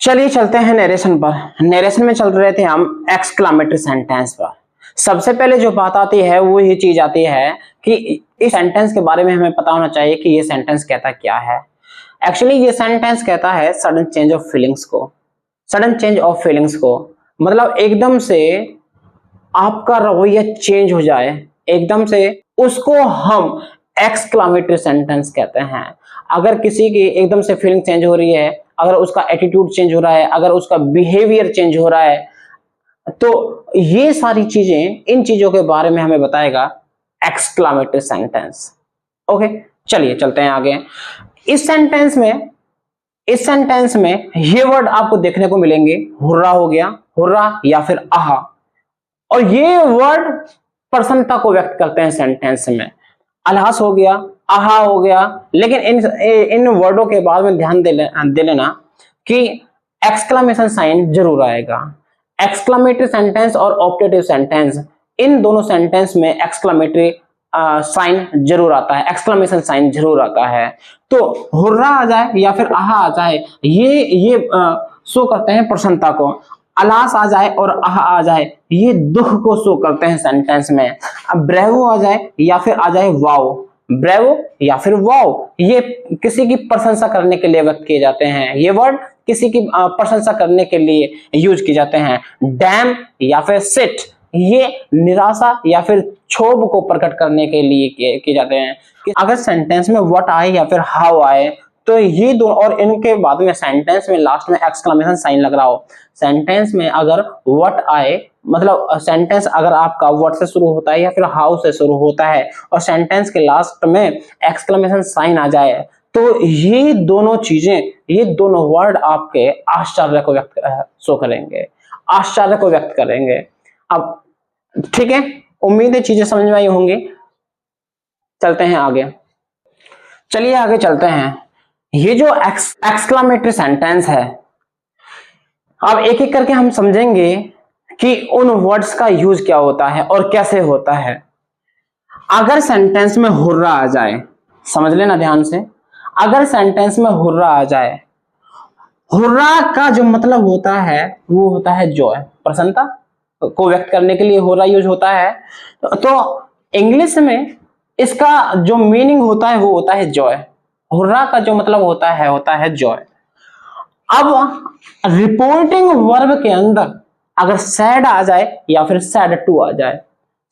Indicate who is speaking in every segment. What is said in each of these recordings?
Speaker 1: चलिए चलते हैं नरेशन पर। नरेशन में चल रहे थे हम एक्सक्लामेटरी सेंटेंस पर। सबसे पहले जो बात आती है वो ये चीज आती है कि इस सेंटेंस के बारे में हमें पता होना चाहिए कि ये सेंटेंस कहता क्या है। एक्चुअली ये सेंटेंस कहता है सडन चेंज ऑफ फीलिंग्स को। सडन चेंज ऑफ फीलिंग्स को मतलब एकदम से आपका रवैया चेंज हो जाए, एकदम से, उसको हम एक्सक्लामेटरी सेंटेंस कहते हैं। अगर किसी की एकदम से फीलिंग चेंज हो रही है, अगर उसका एटीट्यूड चेंज हो रहा है, अगर उसका बिहेवियर चेंज हो रहा है, तो ये सारी चीजें, इन चीजों के बारे में हमें बताएगा एक्सक्लामेटरी सेंटेंस। ओके, चलिए चलते हैं आगे। इस सेंटेंस में ये वर्ड आपको देखने को मिलेंगे। हुर्रा हो गया, हुर्रा या फिर आहा, और ये वर्ड प्रसन्नता को व्यक्त करते हैं सेंटेंस में। अलहास हो गया, आहा हो गया, लेकिन इन वर्डों के बाद में ध्यान दे लेना कि एक्सक्लामेशन साइन जरूर आएगा। एक्सक्लामेटरी सेंटेंस और ऑप्टेटिव सेंटेंस, इन दोनों सेंटेंस में एक्सक्लामेटरी साइन जरूर आता है, एक्सक्लामेशन साइन जरूर आता है। तो हुर्रा आ जाए या फिर आहा आ जाए, ये शो करते हैं प्रसन्नता को। अलास आ जाए और आहा आ जाए, ये दुख को शो करते हैं सेंटेंस में। अब ब्रेवो आ जाए या फिर आ जाए वाओ, ब्रेवो या फिर वाओ, ये किसी की प्रशंसा करने के लिए व्यक्त किए जाते हैं। ये वर्ड किसी की प्रशंसा करने के लिए यूज किए जाते हैं। डैम या फिर सिट, ये निराशा या फिर क्षोभ को प्रकट करने के लिए किए जाते हैं। अगर सेंटेंस में व्हाट आए या फिर हाउ आए, तो ये दो, और इनके बाद में सेंटेंस में लास्ट में एक्सक्लेमेशन साइन लग रहा हो। सेंटेंस में अगर व्हाट आए, मतलब सेंटेंस अगर आपका व्हाट से शुरू होता है या फिर हाउ से शुरू होता है, और सेंटेंस के लास्ट में एक्सक्लेमेशन साइन आ जाए, तो ये दोनों चीजें, ये दोनों वर्ड आपके आश्चर्य को शो करेंगे, आश्चर्य को व्यक्त करेंगे। अब ठीक है, उम्मीद है चीजें समझ में आई होंगी। चलते हैं आगे, चलिए आगे चलते हैं। ये जो एक्सक्लामेटरी सेंटेंस है, अब एक एक करके हम समझेंगे कि उन वर्ड्स का यूज क्या होता है और कैसे होता है। अगर सेंटेंस में हुर्रा आ जाए, समझ लेना ध्यान से, अगर सेंटेंस में हुर्रा आ जाए, हुर्रा का जो मतलब होता है वो होता है जॉय, प्रसन्नता को व्यक्त करने के लिए हुर्रा यूज होता है। तो इंग्लिश में इसका जो मीनिंग होता है वो होता है जॉय। हुर्रा का जो मतलब होता है जॉय। अब रिपोर्टिंग वर्ब के अंदर अगर सैड आ जाए या फिर सैड टू आ जाए,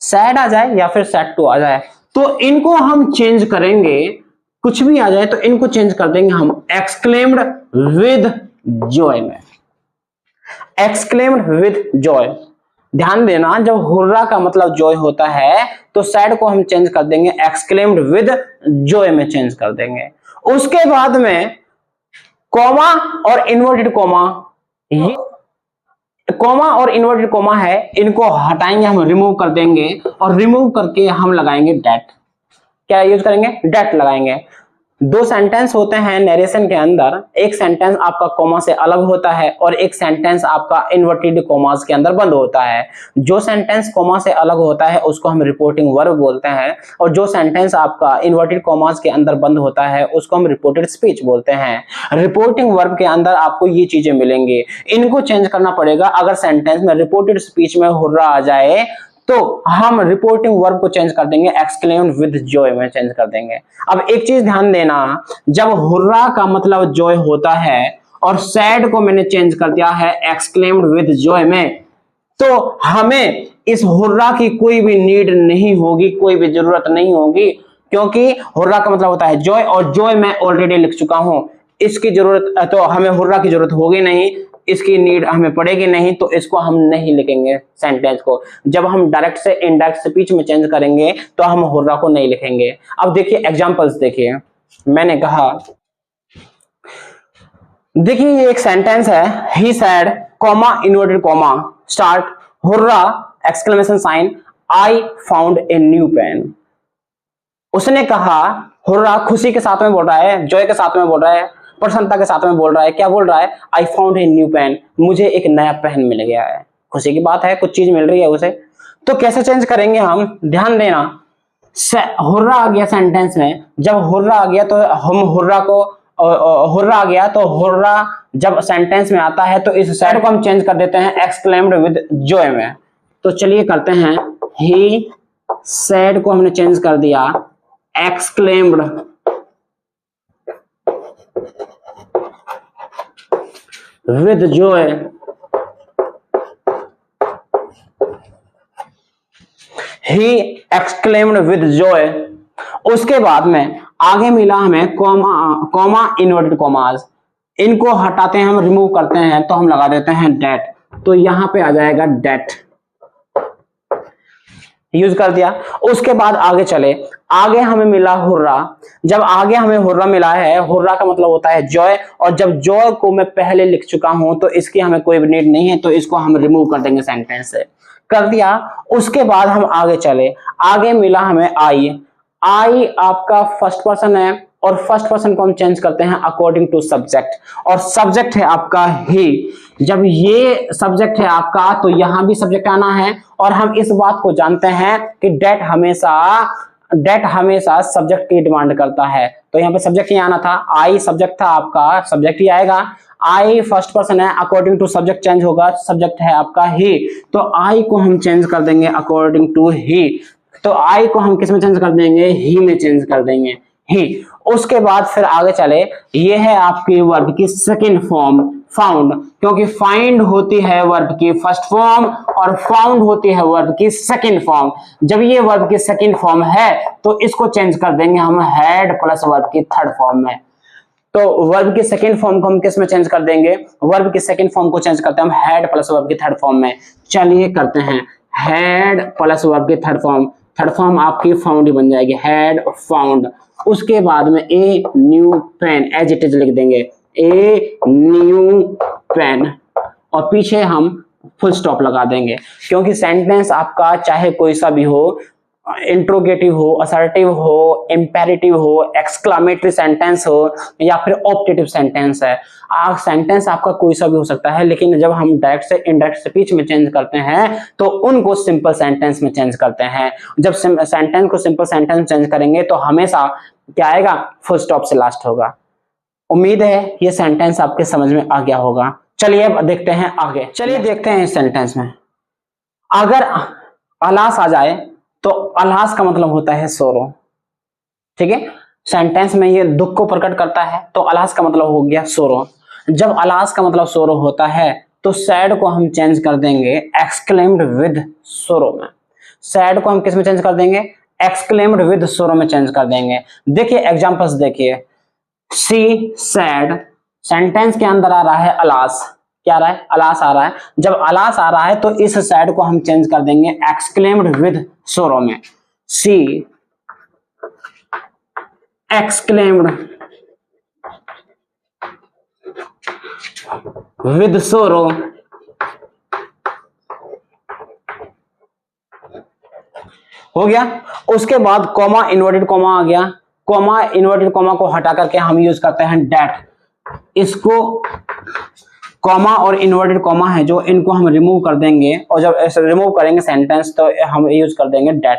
Speaker 1: सैड आ जाए या फिर सैड टू आ जाए, तो इनको हम चेंज करेंगे। कुछ भी आ जाए तो इनको चेंज कर देंगे हम एक्सक्लेम्ड विद जॉय में, एक्सक्लेम्ड विद जॉय। ध्यान देना, जब हुर्रा का मतलब जॉय होता है तो सैड को हम चेंज कर देंगे एक्सक्लेम्ड विद जॉय में चेंज कर देंगे। उसके बाद में कॉमा और इन्वर्टेड कॉमा, ये कॉमा और इन्वर्टेड कॉमा है, इनको हटाएंगे, हम रिमूव कर देंगे, और रिमूव करके हम लगाएंगे डेट। क्या यूज करेंगे? डेट लगाएंगे। दो सेंटेंस होते हैं नरेशन के अंदर, एक सेंटेंस आपका कॉमा से अलग होता है और एक सेंटेंस आपका इन्वर्टेड कॉमास के अंदर बंद होता है। जो सेंटेंस कॉमा से अलग होता है उसको हम रिपोर्टिंग वर्ब बोलते हैं, और जो सेंटेंस आपका इन्वर्टेड कॉमास के अंदर बंद होता है उसको हम रिपोर्टेड स्पीच बोलते हैं। रिपोर्टिंग वर्ब के अंदर आपको ये चीजें मिलेंगी, इनको चेंज करना पड़ेगा। अगर सेंटेंस में रिपोर्टेड स्पीच में हुर्रा आ जाए तो हम रिपोर्टिंग वर्ब को चेंज कर देंगे, एक्सक्लेम्ड विद जॉय में चेंज कर देंगे। अब एक चीज ध्यान देना, जब हुर्रा का मतलब जॉय होता है और सैड को मैंने चेंज कर दिया है एक्सक्लेम्ड विद जॉय में, तो हमें इस हुर्रा की कोई भी नीड नहीं होगी, कोई भी जरूरत नहीं होगी, क्योंकि हुर्रा का मतलब होता है जॉय, और जॉय मैं ऑलरेडी लिख चुका हूं। इसकी जरूरत, तो हमें हुर्रा की जरूरत होगी नहीं, इसकी नीड हमें पड़ेगी नहीं, तो इसको हम नहीं लिखेंगे सेंटेंस को। जब हम डायरेक्ट से इनडायरेक्ट स्पीच में चेंज करेंगे तो हम हुर्रा को नहीं लिखेंगे। अब देखिए एग्जांपल्स देखिए, मैंने कहा, देखिए ये एक सेंटेंस है, he said comma inverted comma start hurrah exclamation sign I found a new pen. उसने कहा, हुर्रा खुशी के साथ में बोल रहा है, जॉय के साथ में बोल रहा है, प्रसन्नता के साथ में बोल रहा है। क्या बोल रहा है? I found a new pen, मुझे एक नया पेन मिल गया है। खुशी की बात है, कुछ चीज मिल रही है उसे। तो कैसे चेंज करेंगे हम? ध्यान देना, हुर्रा आ गया सेंटेंस में, जब हुर्रा आ गया तो हम हुर्रा को हुर्रा आ गया, तो हुर्रा जब सेंटेंस में आता है तो इस सैड को हम चेंज कर देते हैं एक्सक्लेम्ड विद जॉय में। तो चलिए करते हैं, ही सैड को हमने चेंज कर दिया exclaimed with Joy. He exclaimed with Joy. उसके बाद में आगे मिला हमें कॉमा इन्वर्टेड कॉमास, इनको हटाते हैं हम, रिमूव करते हैं, तो हम लगा देते हैं डेट, तो यहां पे आ जाएगा डेट, यूज कर दिया। उसके बाद आगे चले, आगे हमें मिला हुर्रा। जब आगे हमें हुर्रा मिला है, हुर्रा का मतलब होता है जॉय, और जब जॉय को मैं पहले लिख चुका हूं तो इसकी हमें कोई नीड नहीं है, तो इसको हम रिमूव कर देंगे सेंटेंस से, कर दिया। उसके बाद हम आगे चले, आगे मिला हमें आई। आई आपका फर्स्ट पर्सन है, और फर्स्ट पर्सन को हम चेंज करते हैं अकॉर्डिंग टू सब्जेक्ट, और सब्जेक्ट है आपका ही। जब ये सब्जेक्ट है आपका तो यहां भी सब्जेक्ट आना है, और हम इस बात को जानते हैं कि डेट हमेशा सब्जेक्ट की डिमांड करता है, तो यहाँ पे सब्जेक्ट ही आना था। आई सब्जेक्ट था आपका, सब्जेक्ट ही आएगा। आई फर्स्ट पर्सन है, अकॉर्डिंग टू सब्जेक्ट चेंज होगा, सब्जेक्ट है आपका ही, तो आई को हम चेंज कर देंगे अकॉर्डिंग टू ही। तो आई को हम किस में चेंज कर देंगे, ही में चेंज कर देंगे, ही। उसके बाद फिर आगे चले, ये है आपकी वर्ब की सेकंड फॉर्म फाउंड, क्योंकि फाइंड होती है वर्ब की फर्स्ट फॉर्म और फाउंड होती है वर्ब की सेकंड फॉर्म। जब ये वर्ब की सेकंड फॉर्म है तो इसको चेंज कर देंगे हम हैड प्लस वर्ब की थर्ड फॉर्म में। तो वर्ब की सेकंड फॉर्म को हम किस में चेंज कर देंगे, वर्ब की सेकंड फॉर्म को चेंज करते हैं हम हैड प्लस वर्ब की थर्ड फॉर्म में। चलिए करते हैं, हैड प्लस वर्ब की थर्ड फॉर्म आपकी फाउंड ही बन जाएगी, हैड फाउंड। उसके बाद में a new pen, as it is लिख देंगे, ए न्यू पेन, और पीछे हम फुल स्टॉप लगा देंगे, क्योंकि सेंटेंस आपका चाहे कोई सा भी हो, इंट्रोगेटिव हो, असर्टिव हो, इंपेरेटिव हो, एक्सक्लामेटरी सेंटेंस हो, या फिर ऑप्टेटिव सेंटेंस है, सेंटेंस आपका कोई सा भी हो सकता है, लेकिन जब हम डायरेक्ट से इनडायरेक्ट स्पीच में चेंज करते हैं तो उनको सिंपल सेंटेंस में चेंज करते हैं। जब सेंटेंस को सिंपल सेंटेंस में चेंज करेंगे तो हमेशा क्या आएगा, फुल स्टॉप से लास्ट होगा। उम्मीद है ये सेंटेंस आपके समझ में आ गया होगा। चलिए अब देखते हैं आगे, चलिए देखते हैं इस सेंटेंस में। अगर अलास आ जाए तो अलास का मतलब होता है सोरो, ठीक है, सेंटेंस में ये दुख को प्रकट करता है, तो अलास का मतलब हो गया सोरो। जब अलास का मतलब सोरो होता है तो सैड को हम चेंज कर देंगे एक्सक्लेम्ड विद सोरो में। सैड को हम किस में चेंज कर देंगे, एक्सक्लेम्ड विद सोरो में चेंज कर देंगे। देखिए एग्जांपल्स देखिए, सी सैड, सेंटेंस के अंदर आ रहा है अलास, क्या आ रहा है, अलास आ रहा है। जब अलास आ रहा है तो इस सैड को हम चेंज कर देंगे एक्सक्लेम्ड विद सोरो में। सी एक्सक्लेम्ड विद सोरो, हो गया। उसके बाद कॉमा इन्वर्टेड कॉमा आ गया, कॉमा इन्वर्टेड कॉमा को हटा करके हम यूज करते हैं डेट। इसको कॉमा और इन्वर्टेड कॉमा है जो, इनको हम रिमूव कर देंगे, और जब ऐसे रिमूव करेंगे सेंटेंस तो हम यूज कर देंगे डेट,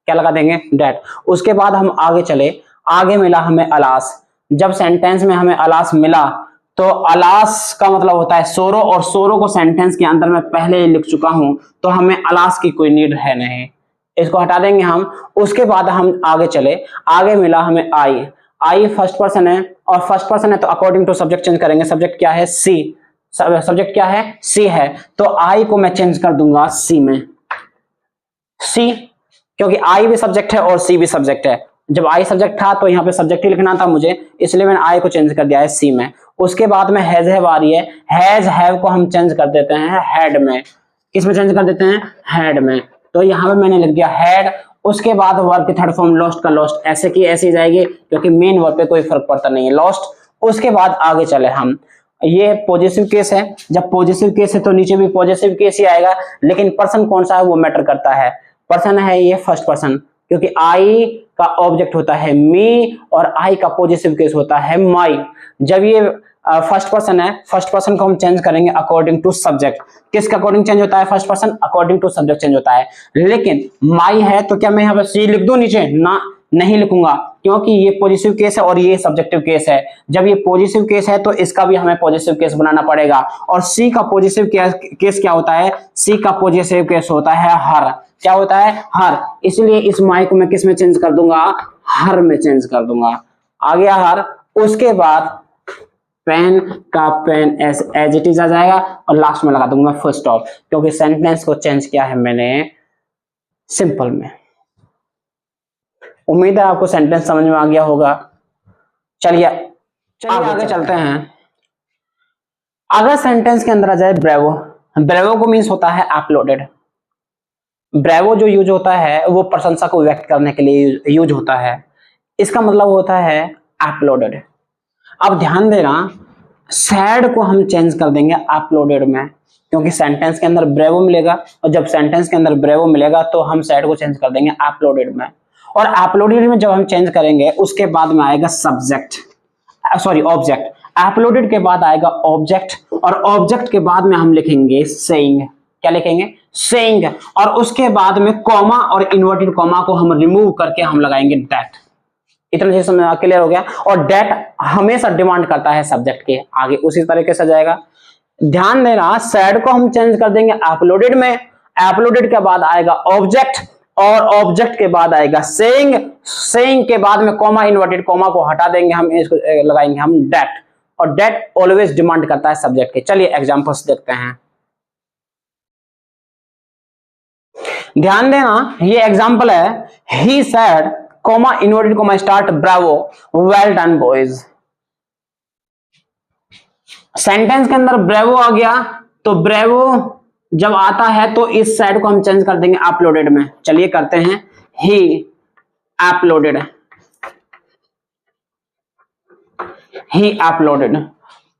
Speaker 1: क्या लगा देंगे, डेट। उसके बाद हम आगे चले, आगे मिला हमें अलास। जब सेंटेंस में हमें अलास मिला तो अलास का मतलब होता है सोरो, और सोरो को सेंटेंस के अंदर मैं पहले ही लिख चुका हूं तो हमें अलास की कोई नीड है नहीं, इसको हटा देंगे हम। उसके बाद हम आगे चले, आगे मिला हमें आई। आई फर्स्ट पर्सन है, और फर्स्ट पर्सन है तो अकॉर्डिंग टू सब्जेक्ट चेंज करेंगे। सब्जेक्ट क्या है, सी, सब्जेक्ट क्या है, सी है, तो आई को मैं चेंज कर दूंगा सी में, सी, क्योंकि आई भी सब्जेक्ट है और सी भी सब्जेक्ट है। जब आई सब्जेक्ट था तो यहाँ पे सब्जेक्ट ही लिखना था मुझे, इसलिए मैंने आई को चेंज कर दिया है सी में। उसके बाद में हैज हैव आ रही है, हैज हैव को हम चेंज कर देते हैं हैड में। किस में चेंज कर देते हैं, हैड में, तो यहाँ पे मैंने लिख दिया हैड। उसके बाद वर्ब की थर्ड फॉर्म लॉस्ट का लॉस्ट, ऐसे की ऐसी जाएगी, क्योंकि मेन वर्ब पे कोई फर्क पड़ता नहीं है, लॉस्ट। उसके बाद आगे चले हम, ये पॉजिटिव केस है, जब पॉजिटिव केस है तो नीचे भी पॉजिटिव केस ही आएगा, लेकिन पर्सन कौन सा है वो मैटर करता है। पर्सन है ये फर्स्ट पर्सन, क्योंकि आई का ऑब्जेक्ट होता है मी और आई का पॉजिटिव केस होता है माई। जब ये फर्स्ट पर्सन है, फर्स्ट पर्सन को हम चेंज करेंगे अकॉर्डिंग टू सब्जेक्ट। किसके अकॉर्डिंग चेंज होता है, first person, according to subject change होता है। लेकिन माई है तो क्या मैं यहाँ पे सी लिख दूं नीचे, ना, नहीं लिखूंगा, क्योंकि ये पॉजिटिव केस है और ये सब्जेक्टिव केस है। जब ये पॉजिटिव केस है तो इसका भी हमें पॉजिटिव केस बनाना पड़ेगा। और सी का पॉजिटिव केस क्या होता है? सी का पॉजिटिव केस होता है हर। क्या होता है? हर। इसलिए इस माई को मैं किस में चेंज कर दूंगा? हर में चेंज कर दूंगा। आ गया हर। उसके बाद पेन का पेन एज इट इज आ जाएगा और लास्ट में लगा दूंगा फुल स्टॉप, क्योंकि सेंटेंस को चेंज किया है मैंने सिंपल में। उम्मीद है आपको सेंटेंस समझ में आ गया होगा। चलिए आगे चलते हैं। अगर सेंटेंस के अंदर आ जाए ब्रेवो, ब्रेवो को मीन्स होता है अपलोडेड। ब्रेवो जो यूज होता है वो प्रशंसा को व्यक्त करने के लिए यूज होता है। इसका मतलब होता है अपलोडेड। अब ध्यान देना, सैड को हम चेंज कर देंगे अपलोडेड में, क्योंकि सेंटेंस के अंदर ब्रेवो मिलेगा और जब सेंटेंस के अंदर ब्रेवो मिलेगा तो हम सैड को चेंज कर देंगे अपलोडेड में। और अपलोडेड में जब हम चेंज करेंगे उसके बाद में आएगा सब्जेक्ट, सॉरी ऑब्जेक्ट। अपलोडेड के बाद आएगा ऑब्जेक्ट और ऑब्जेक्ट के बाद में हम लिखेंगे सेइंग। क्या लिखेंगे? सेइंग। और उसके बाद में कॉमा और इन्वर्टेड कॉमा को हम रिमूव करके हम लगाएंगे दैट। इतना चीज समझ क्लियर हो गया। और दैट हमेशा डिमांड करता है सब्जेक्ट के आगे, उसी तरीके से जाएगा। ध्यान देना, सैड को हम चेंज कर देंगे अपलोडेड में, अपलोडेड के बाद आएगा ऑब्जेक्ट और ऑब्जेक्ट के बाद आएगा सेइंग, सेइंग के बाद में कॉमा इन्वर्टेड कॉमा को हटा देंगे, हम इसको लगाएंगे हम दैट। और दैट ऑलवेज डिमांड करता है सब्जेक्ट के। चलिए एग्जांपल्स देखते हैं। ध्यान देना, ये एग्जांपल है, he said comma inverted comma start Bravo well done boys. Sentence के अंदर ब्रेवो आ गया तो ब्रेवो जब आता है तो इस साइड को हम चेंज कर देंगे अपलोडेड में। चलिए करते हैं, he applauded, he applauded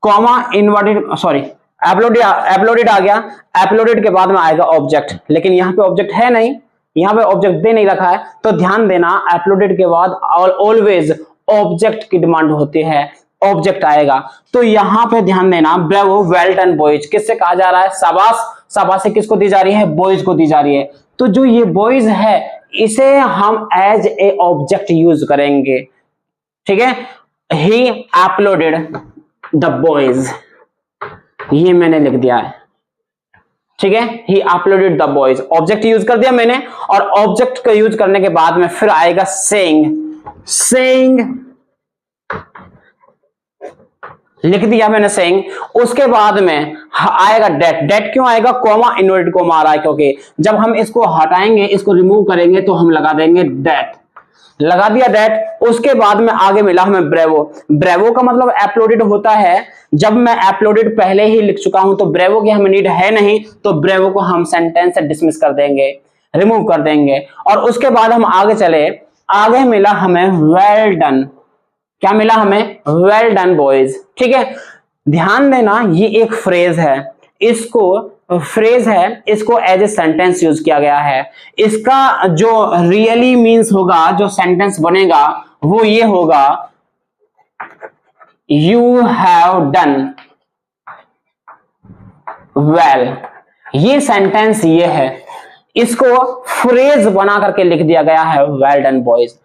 Speaker 1: comma inverted, sorry applauded आ गया। अपलोडेड के बाद में आएगा ऑब्जेक्ट, लेकिन यहां पे ऑब्जेक्ट है नहीं, यहां पे ऑब्जेक्ट दे नहीं रखा है, तो ध्यान देना अपलोडेड के बाद ऑलवेज ऑब्जेक्ट की डिमांड होती है, ऑब्जेक्ट आएगा। तो यहां पे ध्यान देना, ब्रेवो वेल डन बॉयज किससे कहा जा रहा है? शाबाश। शाबाशी किसको दी जा रही है? बॉयज को दी जा रही है। तो जो ये बॉयज है इसे हम एज ए ऑब्जेक्ट यूज करेंगे। ठीक है, ही अपलोडेड द बॉयज, ये मैंने लिख दिया है। ठीक है, he applauded the boys, object use कर दिया मैंने। और ऑब्जेक्ट का यूज करने के बाद में फिर आएगा सेइंग, सेइंग लिख दिया मैंने सेइंग। उसके बाद में आएगा डेट। डेट क्यों आएगा? कॉमा इन्वर्टेड कॉमा आ रहा है, क्योंकि जब हम इसको हटाएंगे, इसको रिमूव करेंगे तो हम लगा देंगे डेट। लगा दिया डेट। उसके बाद में आगे मिला हमें ब्रेवो। ब्रेवो का मतलब अपलोडेड होता है। जब मैं अपलोडेड पहले ही लिख चुका हूं तो ब्रेवो की हमें नीड है नहीं, तो ब्रेवो को हम सेंटेंस से डिसमिस कर देंगे, रिमूव कर देंगे। और उसके बाद हम आगे चले, आगे मिला हमें वेल डन। क्या मिला हमें? Well done boys. ठीक है, ध्यान देना, ये एक फ्रेज है, इसको एज ए सेंटेंस यूज किया गया है। इसका जो रियली मीन्स होगा, जो सेंटेंस बनेगा वो ये होगा, यू हैव डन वेल। ये सेंटेंस ये है, इसको फ्रेज बना करके लिख दिया गया है, वेल डन बॉयज।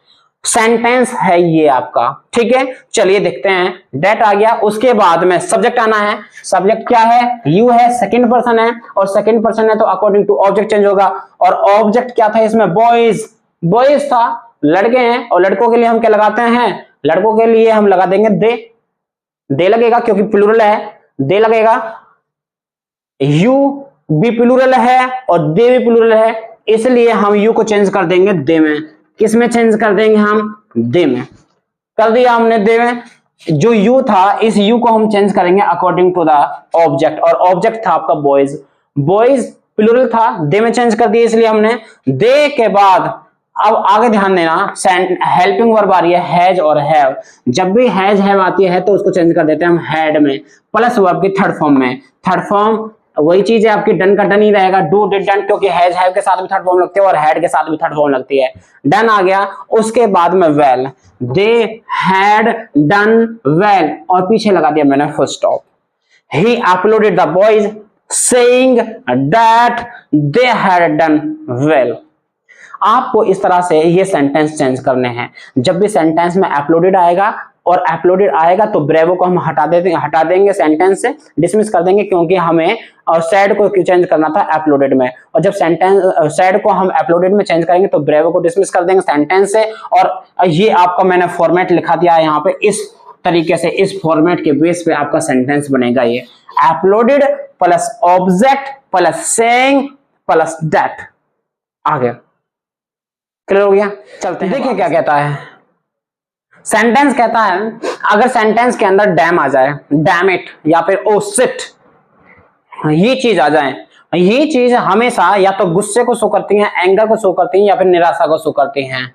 Speaker 1: सेंटेंस है ये आपका। ठीक है, चलिए देखते हैं। डेट आ गया, उसके बाद में सब्जेक्ट आना है। सब्जेक्ट क्या है? यू है, सेकंड पर्सन है, और सेकंड पर्सन है तो अकॉर्डिंग टू ऑब्जेक्ट चेंज होगा। और ऑब्जेक्ट क्या था इसमें? बॉयज। बॉयज था, लड़के हैं, और लड़कों के लिए हम क्या लगाते हैं? लड़कों के लिए हम लगा देंगे दे। दे लगेगा क्योंकि प्लूरल है, दे लगेगा। यू भी प्लूरल है और दे भी प्लूरल है, इसलिए हम यू को चेंज कर देंगे दे में। किस में चेंज कर देंगे हम? दे में। कर दिया हमने दे में। जो यू था, इस यू को हम चेंज करेंगे अकॉर्डिंग टू द ऑब्जेक्ट, और ऑब्जेक्ट था आपका बॉयज। बॉयज प्लूरल था, दे में चेंज कर दिया, इसलिए हमने दे के बाद अब आगे ध्यान देना, हेल्पिंग वर्ब आ रही है हैज और हैव। जब भी हैज हैव आती है तो उसको चेंज कर देते हैं हम हैड में, प्लस वर्ब की थर्ड फॉर्म में। थर्ड फॉर्म वही चीज है आपकी, डन का डन ही रहेगा, डू डिड डन, क्योंकि हैज हैव के साथ भी थर्ड फॉर्म लगती है और हैड के साथ भी थर्ड फॉर्म लगती है। डन आ गया, उसके बाद में well, they had done well, और पीछे लगा दिया मैंने full stop. He applauded the boys saying that they had done well। आपको इस तरह से ये सेंटेंस चेंज करने हैं। जब भी सेंटेंस में अपलोडेड आएगा और अपलोडेड आएगा तो ब्रेवो को हम हटा देंगे सेंटेंस से, डिसमिस कर देंगे, क्योंकि हमें और सैड को चेंज करना था अपलोडेड में। और जब सेंटेंस सैड को हम अपलोडेड में चेंज करेंगे तो ब्रेवो को डिसमिस कर देंगे सेंटेंस से। और ये आपका मैंने फॉर्मेट लिखा दिया है यहाँ पे, इस तरीके से, इस फॉर्मेट के बेस पे आपका सेंटेंस बनेगा। ये uploaded plus object plus saying plus that. आगे क्लियर हो गया? चलते हैं, देखिए क्या कहता है सेंटेंस। कहता है अगर सेंटेंस के अंदर डैम आ जाए, डैम इट या फिर ओ शिट, ये चीज आ जाए, ये चीज हमेशा या तो गुस्से को शो करती है, एंगर को शो करती है, या फिर निराशा को शो करती हैं,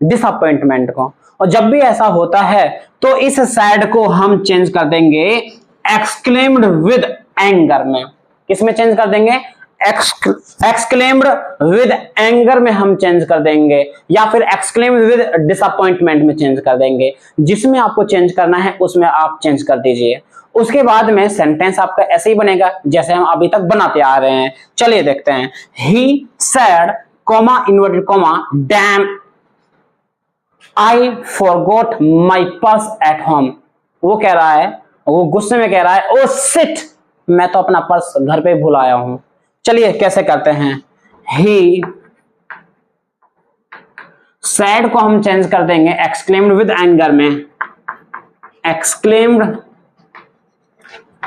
Speaker 1: डिसअपॉइंटमेंट को। और जब भी ऐसा होता है तो इस सैड को हम चेंज कर देंगे एक्सक्लेम्ड विद एंगर में। किसमें चेंज कर देंगे? एक्सक्लेम्ड विद एंगर में हम चेंज कर देंगे, या फिर एक्सक्लेम्ड विद डिसअपॉइंटमेंट में चेंज कर देंगे। जिसमें आपको चेंज करना है उसमें आप चेंज कर दीजिए। उसके बाद में सेंटेंस आपका ऐसे ही बनेगा जैसे हम अभी तक बनाते आ रहे हैं। चलिए देखते हैं। He said comma inverted comma damn I forgot my purse at home. वो कह रहा है, वो गुस्से में कह रहा है, ओ शिट, मैं तो अपना पर्स घर पे भूल आया हूं। चलिए कैसे करते हैं। ही सैड को हम चेंज कर देंगे एक्सक्लेम्ड विद एंगर में, एक्सक्लेम्ड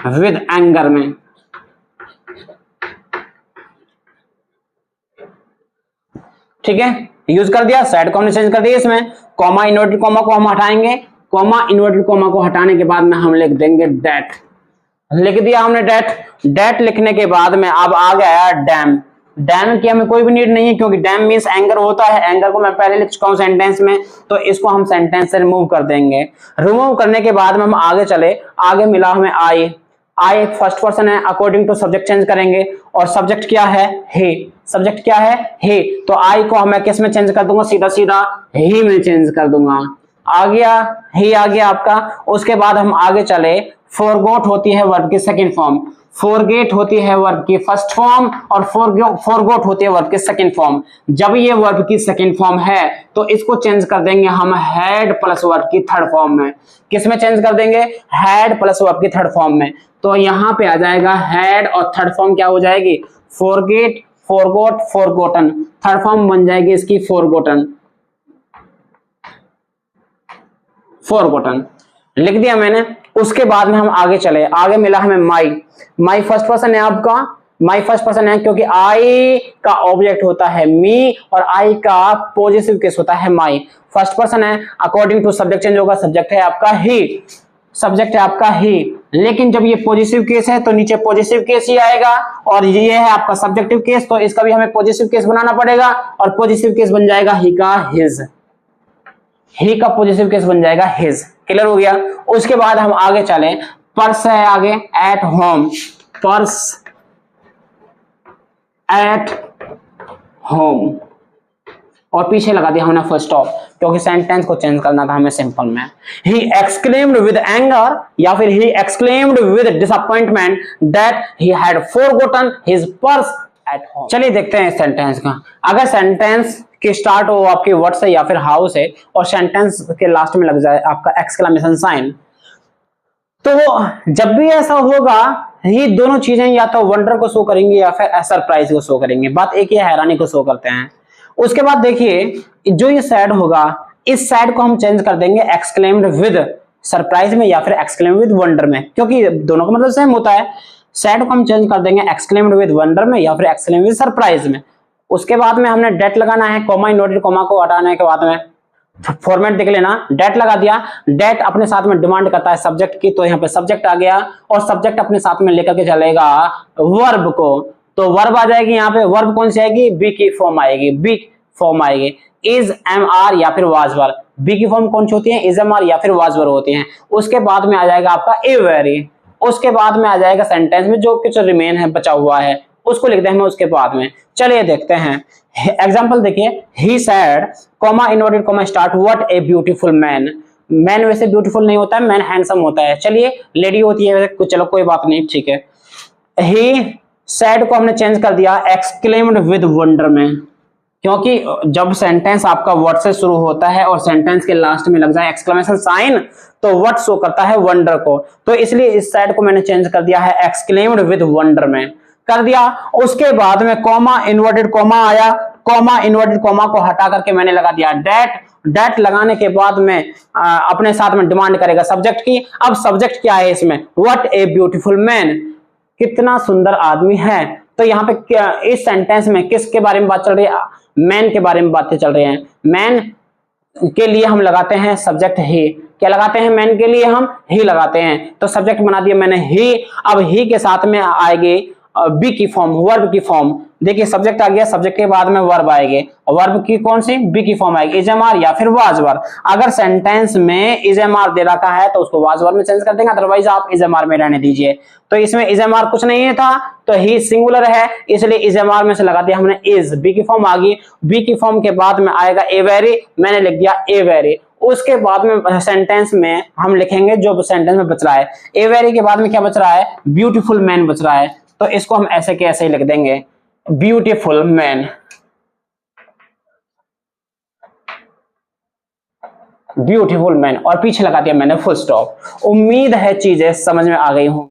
Speaker 1: विद एंगर में। ठीक है, यूज कर दिया, सैड को हमने चेंज कर दिया। इसमें कॉमा इन्वर्टेड कॉमा को हम हटाएंगे, कॉमा इन्वर्टेड कॉमा को हटाने के बाद में हम लिख देंगे डेट। लिख दिया हमने डेट। डेट लिखने के बाद में अब आ गया डैम। डैम की हमें कोई भी नीड नहीं है, क्योंकि डैम मींस एंगर होता है। एंगर को मैं पहले लिख चुका हूं सेंटेंस में, तो इसको हम सेंटेंस से रिमूव कर देंगे। रिमूव करने के बाद में हम आगे चले। आगे मिला हमें आई। आई एक फर्स्ट पर्सन है, अकॉर्डिंग टू सब्जेक्ट चेंज करेंगे, और सब्जेक्ट क्या है? हे। सब्जेक्ट क्या है? हे। तो आई को मैं किस में चेंज कर दूंगा? सीधा सीधा ही में चेंज कर दूंगा। आ गया, ही आ गया आपका। उसके बाद हम आगे चले। फॉरगॉट होती है वर्ब की सेकंड फॉर्म, फॉरगेट होती है वर्ब की फर्स्ट फॉर्म, और फॉरगॉट होती है वर्ब की सेकंड फॉर्म। जब ये वर्ब की सेकंड फॉर्म है तो इसको चेंज कर देंगे हम हैड प्लस वर्ब की थर्ड फॉर्म में। किस में चेंज कर देंगे? हैड प्लस वर्ब की थर्ड फॉर्म में। तो यहां पे आ जाएगा हैड और थर्ड फॉर्म क्या हो जाएगी? Forget, forgot, forgotten. Third form बन जाएगी इसकी फॉरगॉटन, फॉरगॉटन लिख दिया मैंने। उसके बाद में हम आगे चले। आगे मिला हमें माई। माई फर्स्ट पर्सन है आपका, माई फर्स्ट पर्सन है क्योंकि आई का ऑब्जेक्ट होता है मी और आई का पॉजिटिव केस होता है माई। फर्स्ट पर्सन है, अकॉर्डिंग टू सब्जेक्ट चेंज होगा। सब्जेक्ट है आपका ही, सब्जेक्ट है आपका ही। लेकिन जब ये पॉजिटिव केस है तो नीचे पॉजिटिव केस ही आएगा, और ये है आपका सब्जेक्टिव केस, तो इसका भी हमें पॉजिटिव केस बनाना पड़ेगा, और पॉजिटिव केस बन जाएगा ही का हिज। ही का पॉजिटिव केस बन जाएगा हिज। क्लियर हो गया? उसके बाद हम आगे चले। पर्स है आगे, at home, purse at home, और पीछे लगा दिया हमने फर्स्ट ऑफ, क्योंकि सेंटेंस को चेंज करना था हमें सिंपल में। ही एक्सक्लेम्ड विद एंगर या फिर he exclaimed with disappointment that he had forgotten his purse at home. चलिए देखते हैं इस सेंटेंस का। अगर सेंटेंस के स्टार्ट हो आपके वर्ड से या फिर हाउ से, और सेंटेंस के लास्ट में लग जाए आपका एक्सक्लेमेशन साइन, तो जब भी ऐसा होगा ये दोनों चीजें या तो वंडर को शो करेंगी या फिर सरप्राइज को शो करेंगे। बात एक ही हैरानी को शो करते हैं। उसके बाद देखिए जो ये सैड होगा, इस सैड को हम चेंज कर देंगे एक्सक्लेम्ड विद सरप्राइज में या फिर एक्सक्लेम्ड विद वंडर में, क्योंकि दोनों का मतलब सेम होता है। सैड को हम चेंज कर देंगे एक्सक्लेम्ड विद वंडर में या फिर एक्सक्लेम्ड विद सरप्राइज में। उसके बाद में हमने डेट लगाना है, कॉमा इन्वर्टेड कॉमा को हटाने के बाद में फॉर्मेट देख लेना। डेट लगा दिया। डेट अपने साथ में डिमांड करता है सब्जेक्ट की, तो यहाँ पे सब्जेक्ट आ गया, और सब्जेक्ट अपने साथ में लेकर के चलेगा वर्ब को, तो वर्ब आ जाएगी। यहाँ पे वर्ब कौन सी आएगी? बी की फॉर्म आएगी, बी फॉर्म आएगी। इज, एम आर या फिर वाज वर। बी की फॉर्म कौन सी होती है? इज, एम आर या फिर वाज वर होती है। उसके बाद में आ जाएगा आपका ए वेरी। उसके बाद में आ जाएगा सेंटेंस में जो कुछ रिमेन है, बचा हुआ है, उसको लिख देंगे उसके बाद में। चलिए देखते हैं एग्जांपल। देखिए, he said comma inverted comma start what a beautiful man. Man वैसे ब्यूटीफुल नहीं होता है, मैन हैंडसम होता है। चलिए लेडी होती है वैसे, चलो कोई बात नहीं, ठीक है। ही सैड को हमने चेंज कर दिया एक्सक्लेम्ड विद वंडर में। क्योंकि जब सेंटेंस आपका वर्ड से शुरू होता है और सेंटेंस के लास्ट में लग जाए एक्सक्लेमेशन साइन, तो वर्ड शो करता है वंडर को, तो इसलिए इस साइड को मैंने चेंज कर दिया है एक्सक्लेम्ड विद वंडर में कर दिया। उसके बाद में कॉमा, इन्वर्टेड कॉमा आया, कॉमा इन्वर्टेड कॉमा को हटा करके मैंने लगा दिया डेट। डेट लगाने के बाद में अपने साथ में डिमांड करेगा सब्जेक्ट की। अब सब्जेक्ट क्या है इसमें, व्हाट ए ब्यूटीफुल मैन, कितना सुंदर आदमी है। तो यहाँ पे इस सेंटेंस में किसके बारे में बात चल रही है, मैन के बारे में बातें चल रही हैं। मैन के लिए हम लगाते हैं सब्जेक्ट ही, क्या लगाते हैं, मैन के लिए हम ही लगाते हैं, तो सब्जेक्ट बना दिया मैंने ही। अब ही के साथ में आएगी बी की फॉर्म, वर्ब की फॉर्म। देखिए सब्जेक्ट आ गया, सब्जेक्ट के बाद में वर्ब आएगी, वर्ब की कौन सी, बी की फॉर्म आएगी, इज एम आर या फिर वाज वर। अगर सेंटेंस में इज एम आर दे रखा है तो उसको वाज वर में चेंज कर देंगे, अदरवाइज आप इज एम आर में रहने दीजिए। तो इसमें इज एम आर कुछ नहीं था, तो ही सिंगुलर है, इसलिए इज एम आर में से लगा दिया हमने इज। बी की फॉर्म आ गई, बी की फॉर्म के बाद में आएगा ए वेरी, मैंने लिख दिया ए वेरी। उसके बाद में सेंटेंस में हम लिखेंगे जो सेंटेंस में बच रहा है, ए वेरी के बाद में क्या बच रहा है, ब्यूटीफुल मैन बच रहा है, तो इसको हम ऐसे के ऐसे ही लिख देंगे, ब्यूटीफुल मैन, ब्यूटीफुल मैन, और पीछे लगा दिया मैंने फुल स्टॉप। उम्मीद है चीजें समझ में आ गई हों।